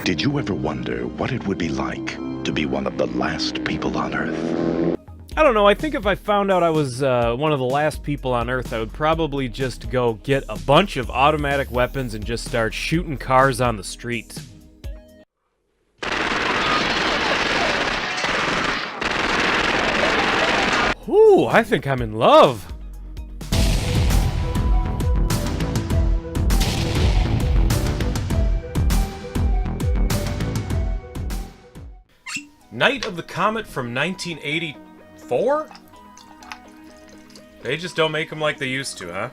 Did you ever wonder what it would be like to be one of the last people on Earth? I don't know, I think if I found out I was one of the last people on Earth, I would probably just go get a bunch of automatic weapons and just start shooting cars on the street. Ooh, I think I'm in love. Night of the Comet from 1984? They just don't make them like they used to, huh?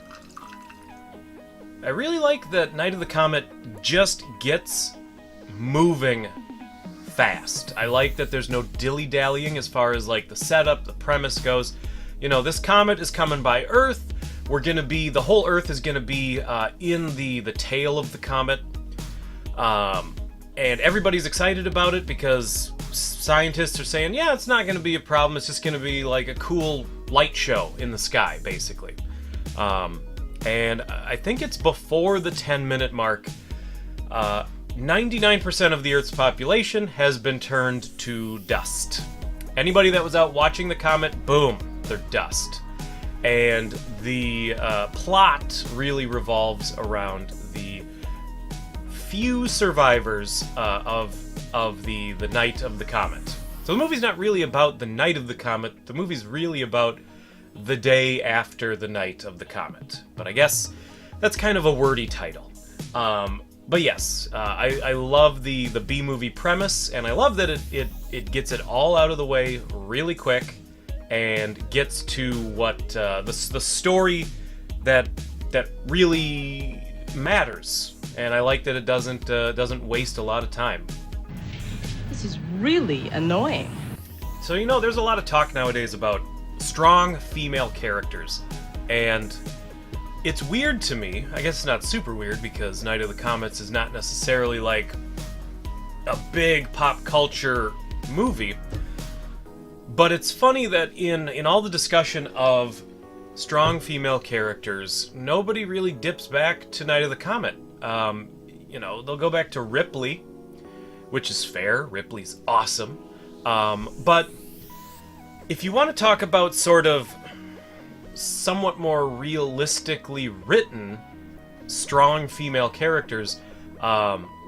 I really like that Night of the Comet just gets moving fast. I like that there's no dilly-dallying as far as like the setup, the premise goes. You know, this comet is coming by Earth. The whole Earth is gonna be in the tail of the comet. And everybody's excited about it because scientists are saying, yeah, it's not going to be a problem. It's just going to be like a cool light show in the sky, basically. And I think it's before the 10-minute mark. 99% of the Earth's population has been turned to dust. Anybody that was out watching the comet, boom, they're dust. And the plot really revolves around the few survivors of the night of the comet. So the movie's not really about the night of the comet. The movie's really about the day after the night of the comet. But I guess that's kind of a wordy title. But yes, I love the B-movie premise, and I love that it gets it all out of the way really quick and gets to what the story that really matters. And I like that it doesn't waste a lot of time. This is really annoying. So, you know, there's a lot of talk nowadays about strong female characters. And it's weird to me. I guess it's not super weird because Night of the Comets is not necessarily like a big pop culture movie. But it's funny that in all the discussion of strong female characters, nobody really dips back to Night of the Comet. You know, they'll go back to Ripley, which is fair. Ripley's awesome. But if you want to talk about sort of somewhat more realistically written strong female characters,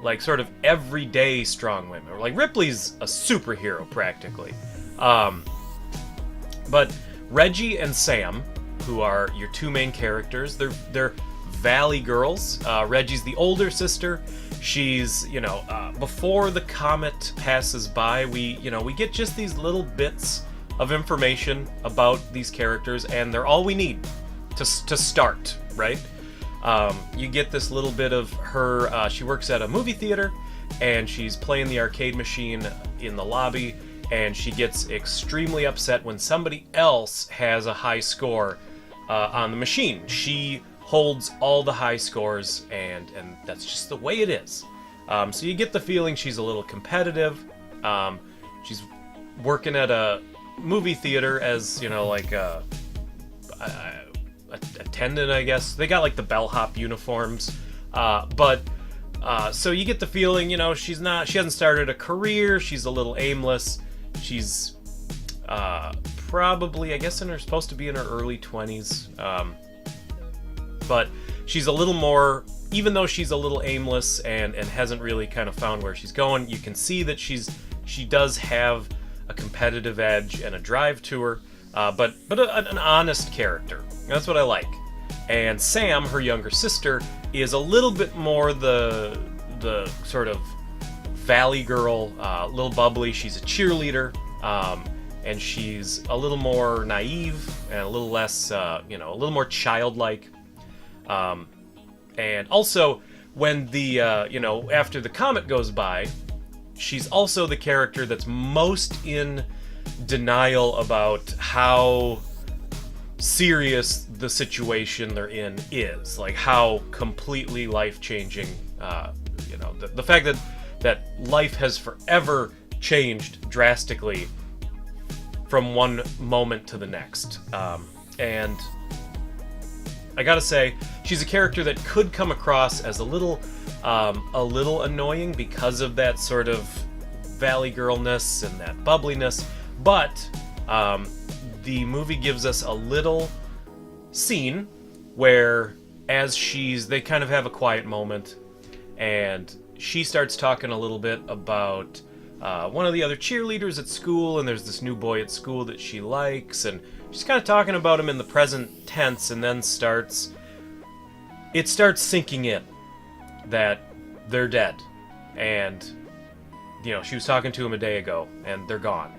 like sort of everyday strong women, like Ripley's a superhero practically. But Reggie and Sam, who are your two main characters, they're Valley girls. Reggie's the older sister. She's, before the comet passes by, we get just these little bits of information about these characters, and they're all we need to start, right? You get this little bit of her, she works at a movie theater, and she's playing the arcade machine in the lobby, and she gets extremely upset when somebody else has a high score on the machine. She holds all the high scores, and that's just the way it is. So you get the feeling she's a little competitive. She's working at a movie theater as, like a attendant, I guess. They got like the bellhop uniforms. So you get the feeling, she hasn't started a career. She's a little aimless. She's probably, I guess, supposed to be in her early 20s. But she's a little more, even though she's a little aimless and hasn't really kind of found where she's going, you can see that she does have a competitive edge and a drive to her, but an honest character. That's what I like. And Sam, her younger sister, is a little bit more the sort of valley girl, a little bubbly. She's a cheerleader, and she's a little more naive and a little less, a little more childlike. And also, when the, after the comet goes by, she's also the character that's most in denial about how serious the situation they're in is. Like, how completely life-changing, the fact that life has forever changed drastically from one moment to the next. And I gotta say, she's a character that could come across as a little annoying because of that sort of valley girlness and that bubbliness, but the movie gives us a little scene where they kind of have a quiet moment, and she starts talking a little bit about one of the other cheerleaders at school, and there's this new boy at school that she likes, and she's kind of talking about him in the present tense, and then it starts sinking in that they're dead, and she was talking to him a day ago, and they're gone,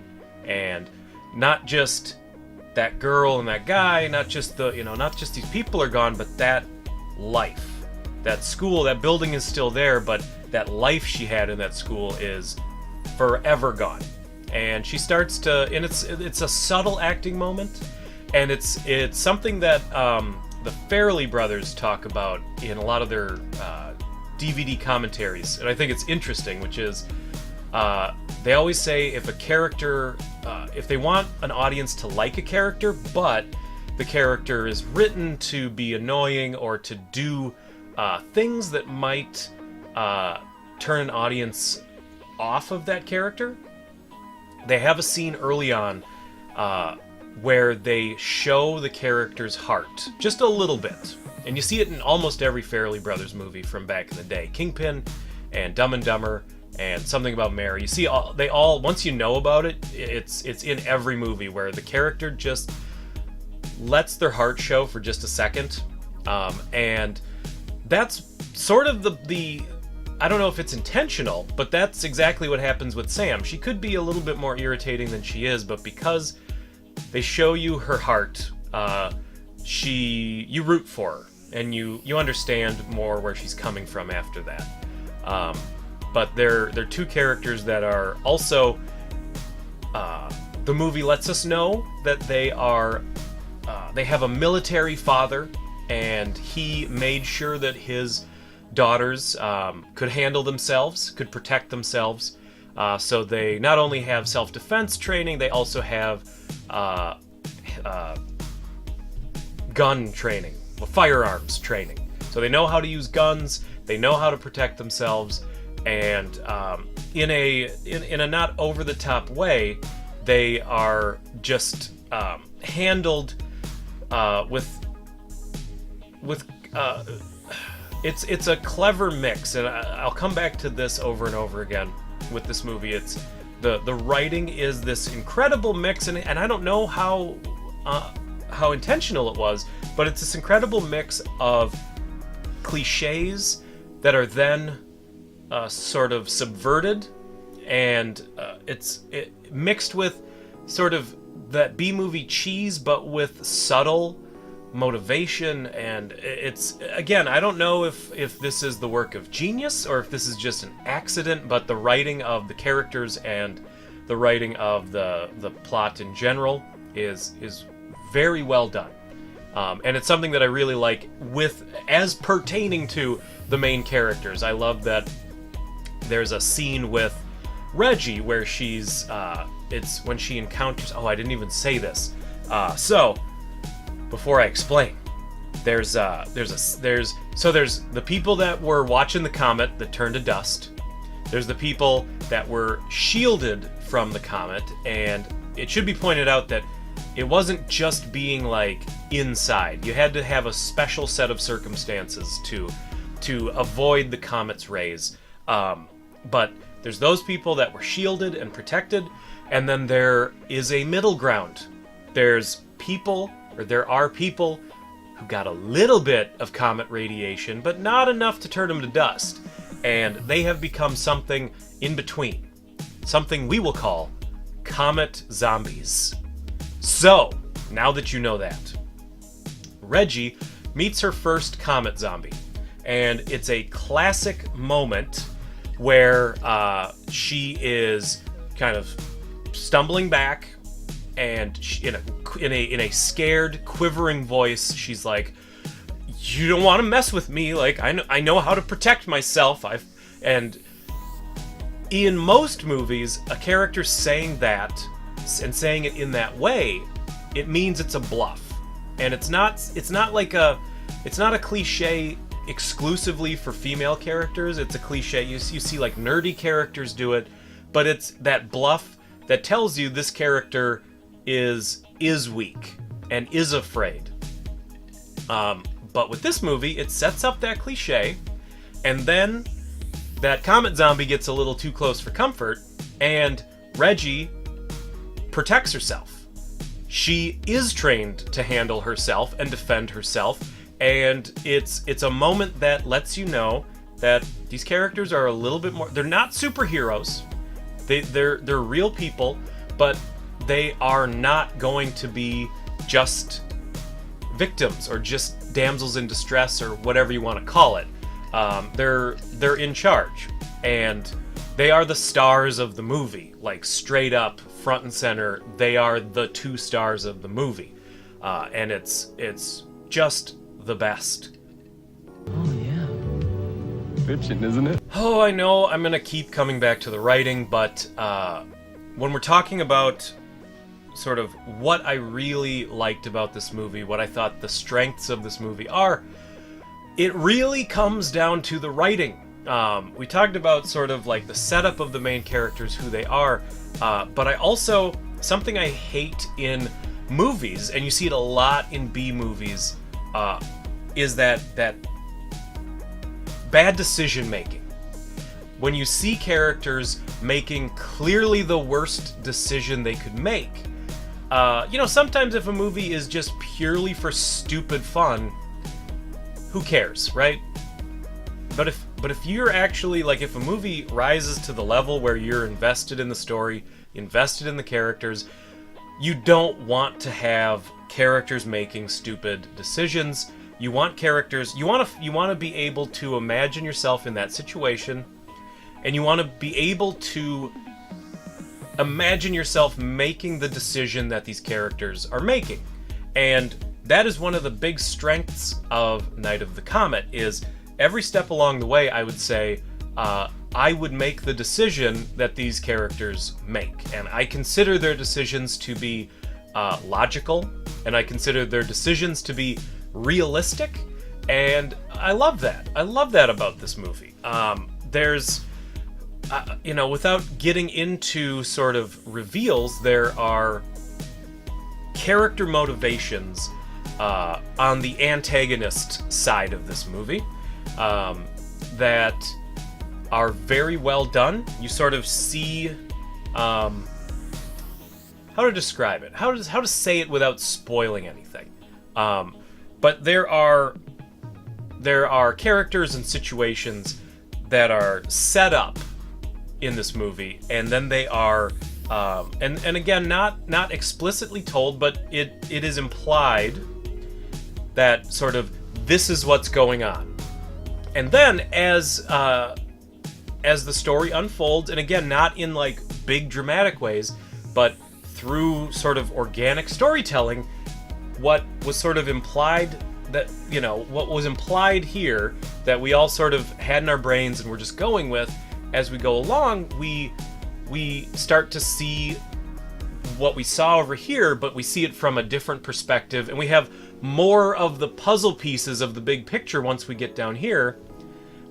and not just that girl and that guy, not just these people are gone, but that life, that school, that building is still there, but that life she had in that school is forever gone. And she starts to, and it's a subtle acting moment, and it's something that the Farrelly brothers talk about in a lot of their DVD commentaries, and I think it's interesting, which is they always say if a character, if they want an audience to like a character, but the character is written to be annoying or to do things that might turn an audience off of that character, they have a scene early on where they show the character's heart just a little bit, and you see it in almost every Farrelly Brothers movie from back in the day, Kingpin and Dumb and Dumber and Something About Mary. You see, they all once you know about it, it's in every movie where the character just lets their heart show for just a second, and that's sort of the I don't know if it's intentional, but that's exactly what happens with Sam. She could be a little bit more irritating than she is, but because they show you her heart, you root for her, and you understand more where she's coming from after that. But they're two characters that are also, the movie lets us know that they have a military father, and he made sure that his daughters could handle themselves, could protect themselves. So they not only have self-defense training, they also have gun training, firearms training. So they know how to use guns, they know how to protect themselves, and in a not over-the-top way, they are just handled with it's a clever mix, and I'll come back to this over and over again with this movie. It's the writing is this incredible mix, and I don't know how intentional it was, but it's this incredible mix of cliches that are then sort of subverted, and it's mixed with sort of that B-movie cheese, but with subtle motivation. And it's, again, I don't know if this is the work of genius or if this is just an accident, but the writing of the characters and the writing of the plot in general is very well done. And it's something that I really like as pertaining to the main characters. I love that there's a scene with Reggie where she's it's when she encounters, I didn't even say this. So before I explain, there's the people that were watching the comet that turned to dust. There's the people that were shielded from the comet, and it should be pointed out that it wasn't just being like inside. You had to have a special set of circumstances to avoid the comet's rays. But there's those people that were shielded and protected, and then there is a middle ground. There are people who got a little bit of comet radiation, but not enough to turn them to dust. And they have become something in between. Something we will call comet zombies. So, now that you know that, Reggie meets her first comet zombie. And it's a classic moment where she is kind of stumbling back, and in a scared, quivering voice, she's like, "You don't want to mess with me. Like, I know how to protect myself." And in most movies, a character saying that and saying it in that way, it means it's a bluff, and it's not like a cliche exclusively for female characters. It's a cliche. You see like nerdy characters do it, but it's that bluff that tells you this character is weak and is afraid. But with this movie, it sets up that cliche, and then that comet zombie gets a little too close for comfort, and Reggie protects herself. She is trained to handle herself and defend herself, and it's a moment that lets you know that these characters are a little bit more. They're not superheroes. They're real people, but they are not going to be just victims or just damsels in distress or whatever you want to call it. They're in charge, and they are the stars of the movie, like straight up front and center. They are the two stars of the movie, and it's just the best. Oh yeah, fiction, isn't it? Oh, I know I'm gonna keep coming back to the writing, but when we're talking about sort of what I really liked about this movie, what I thought the strengths of this movie are, it really comes down to the writing. We talked about sort of like the setup of the main characters, who they are, but I also, something I hate in movies, and you see it a lot in B movies, is that bad decision making. When you see characters making clearly the worst decision they could make. Sometimes if a movie is just purely for stupid fun, who cares, right? But if you're actually, like, if a movie rises to the level where you're invested in the story, invested in the characters, you don't want to have characters making stupid decisions. You want characters, you want to be able to imagine yourself in that situation, and you want to be able to imagine yourself making the decision that these characters are making. And that is one of the big strengths of Night of the Comet, is every step along the way, I would say, I would make the decision that these characters make. And I consider their decisions to be logical, and I consider their decisions to be realistic, and I love that. I love that about this movie. There's, without getting into sort of reveals, there are character motivations on the antagonist side of this movie that are very well done. You sort of see how to describe it, how to say it without spoiling anything. But there are characters and situations that are set up in this movie, and then they are and again, not explicitly told, but it is implied that sort of this is what's going on. And then as the story unfolds, and again, not in like big dramatic ways, but through sort of organic storytelling, what was sort of implied, that, what was implied here that we all sort of had in our brains and we're just going with, as we go along, we start to see what we saw over here, but we see it from a different perspective, and we have more of the puzzle pieces of the big picture once we get down here,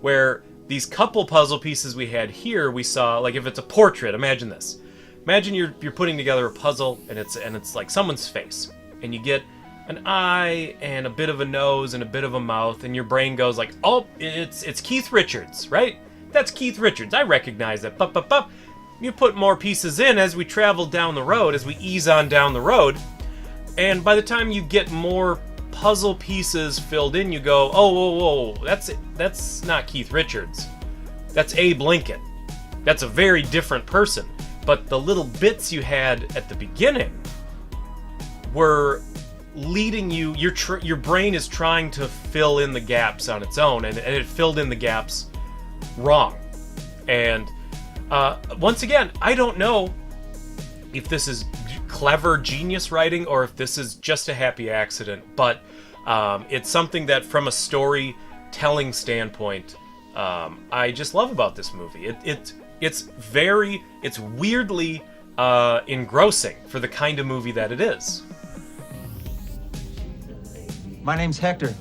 where these couple puzzle pieces we had here, we saw, like, if it's a portrait, imagine this. Imagine you're putting together a puzzle, and it's like someone's face, and you get an eye and a bit of a nose and a bit of a mouth, and your brain goes like, oh, it's Keith Richards, right? That's Keith Richards. I recognize that. Bup. You put more pieces in as we travel down the road, as we ease on down the road, and by the time you get more puzzle pieces filled in, you go, oh, whoa, that's not Keith Richards. That's Abe Lincoln. That's a very different person. But the little bits you had at the beginning were leading you, your brain is trying to fill in the gaps on its own, and it filled in the gaps wrong. And once again, I don't know if this is clever genius writing or if this is just a happy accident, but it's something that from a storytelling standpoint, I just love about this movie. It's weirdly engrossing for the kind of movie that it is. My name's Hector.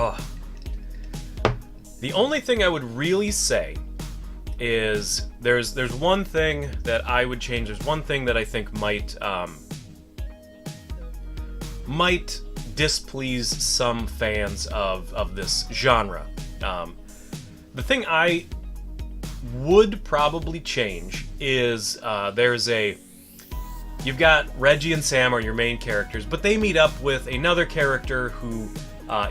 Oh. The only thing I would really say is there's one thing that I would change. There's one thing that I think might displease some fans of this genre. The thing I would probably change is you've got Reggie and Sam are your main characters, but they meet up with another character who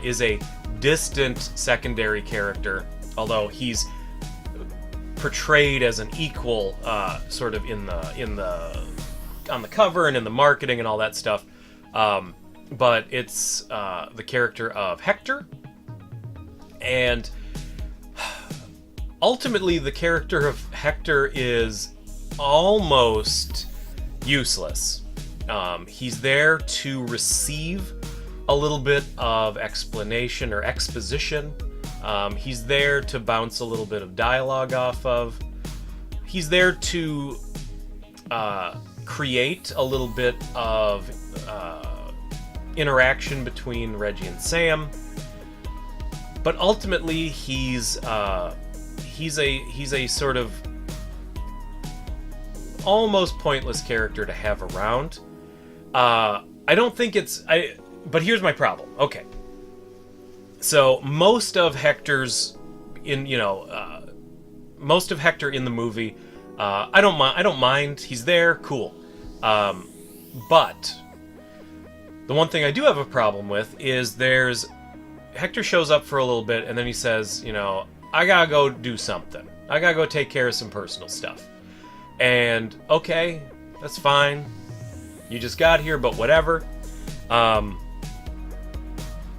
is a distant secondary character, although he's portrayed as an equal, sort of on the cover and in the marketing and all that stuff. But it's the character of Hector, and ultimately the character of Hector is almost useless. He's there to receive a little bit of explanation or exposition. He's there to bounce a little bit of dialogue off of. He's there to create a little bit of interaction between Reggie and Sam. But ultimately, he's a sort of almost pointless character to have around. I don't think it's... But here's my problem. Okay. So, most of Hector in the movie, I don't mind. He's there, cool. But the one thing I do have a problem with is Hector shows up for a little bit, and then he says, I gotta go do something. I gotta go take care of some personal stuff. And, okay, that's fine. You just got here, but whatever.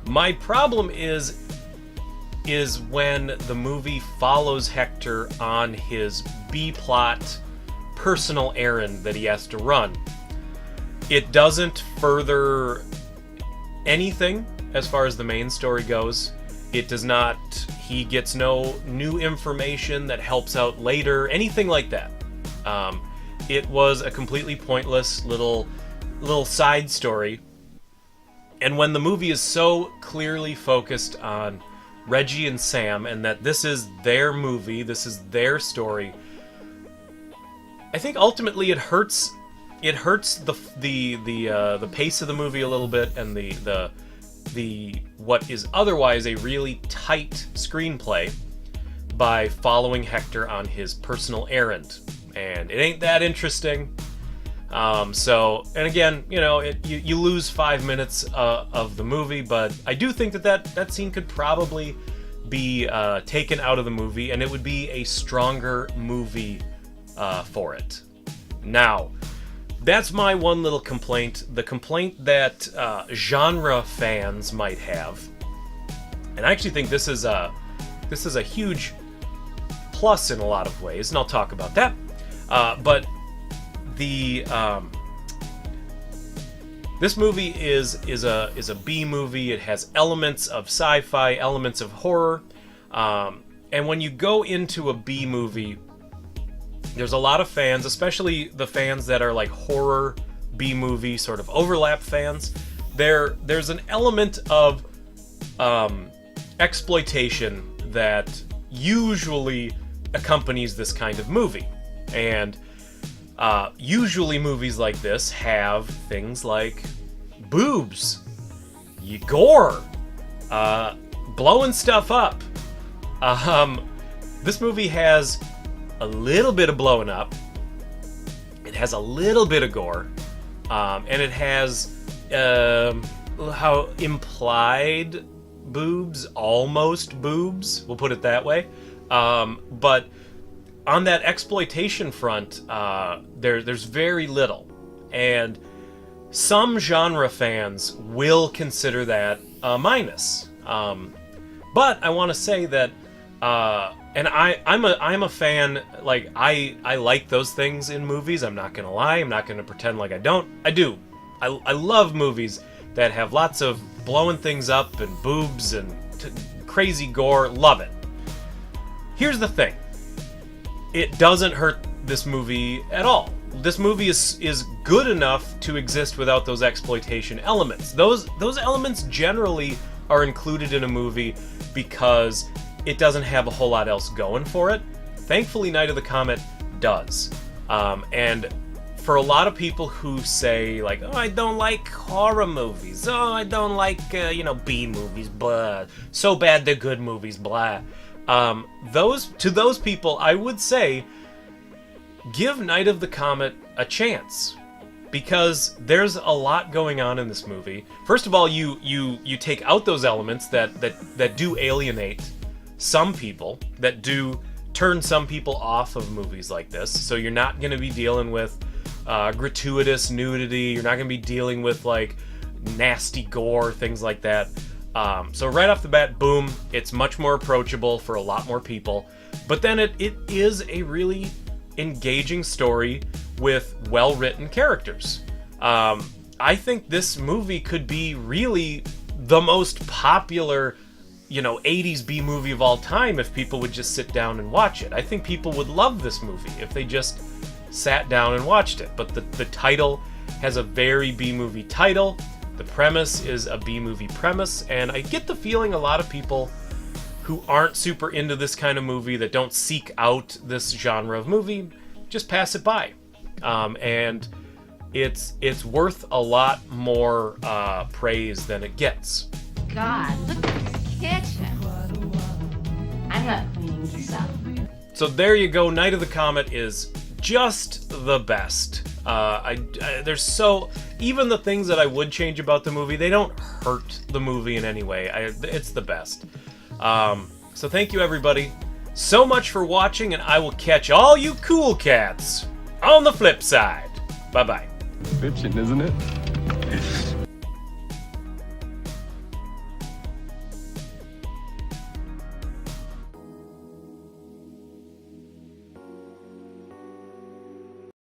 My problem is when the movie follows Hector on his B-plot personal errand that he has to run. It doesn't further anything as far as the main story goes. It does not... He gets no new information that helps out later, anything like that. It was a completely pointless little side story. And when the movie is so clearly focused on Reggie and Sam, and that this is their movie, this is their story, I think ultimately it hurts. It hurts the pace of the movie a little bit, and the what is otherwise a really tight screenplay by following Hector on his personal errand, and it ain't that interesting. So, and again, you lose 5 minutes of the movie, but I do think that scene could probably be taken out of the movie, and it would be a stronger movie for it. Now, that's my one little complaint. The complaint that genre fans might have, and I actually think this is a huge plus in a lot of ways, and I'll talk about that. But this movie is a B movie. It has elements of sci-fi, elements of horror, and when you go into a B movie, there's a lot of fans, especially the fans that are like horror B movie sort of overlap fans. There's an element of exploitation that usually accompanies this kind of movie, and usually movies like this have things like boobs, gore, blowing stuff up. This movie has a little bit of blowing up, it has a little bit of gore, and it has how implied boobs, almost boobs, we'll put it that way. But on that exploitation front, there's very little, and some genre fans will consider that a minus. But I want to say that, and I'm a fan. Like I like those things in movies. I'm not gonna lie. I'm not gonna pretend like I don't. I do. I love movies that have lots of blowing things up and boobs and crazy gore. Love it. Here's the thing. It doesn't hurt this movie at all. This movie is good enough to exist without those exploitation elements. Those elements generally are included in a movie because it doesn't have a whole lot else going for it. Thankfully, Night of the Comet does. And for a lot of people who say, like, oh, I don't like horror movies, oh, I don't like, B movies, blah, so bad they're good movies, blah. To those people, I would say, give Night of the Comet a chance. Because there's a lot going on in this movie. First of all, you take out those elements that do alienate some people, that do turn some people off of movies like this. So you're not going to be dealing with gratuitous nudity. You're not going to be dealing with like nasty gore, things like that. So right off the bat, boom, it's much more approachable for a lot more people. But then it is a really engaging story with well-written characters. I think this movie could be really the most popular, 80s B movie of all time if people would just sit down and watch it. I think people would love this movie if they just sat down and watched it. But the title has a very B movie title. The premise is a B movie premise, and I get the feeling a lot of people who aren't super into this kind of movie, that don't seek out this genre of movie, just pass it by. And it's worth a lot more praise than it gets. God, look at this kitchen. I'm not cleaning this up. So there you go. Night of the Comet is just the best. There's even the things that I would change about the movie, they don't hurt the movie in any way. It's the best. So thank you, everybody, so much for watching, and I will catch all you cool cats on the flip side. Bye-bye. Bitchin', isn't it?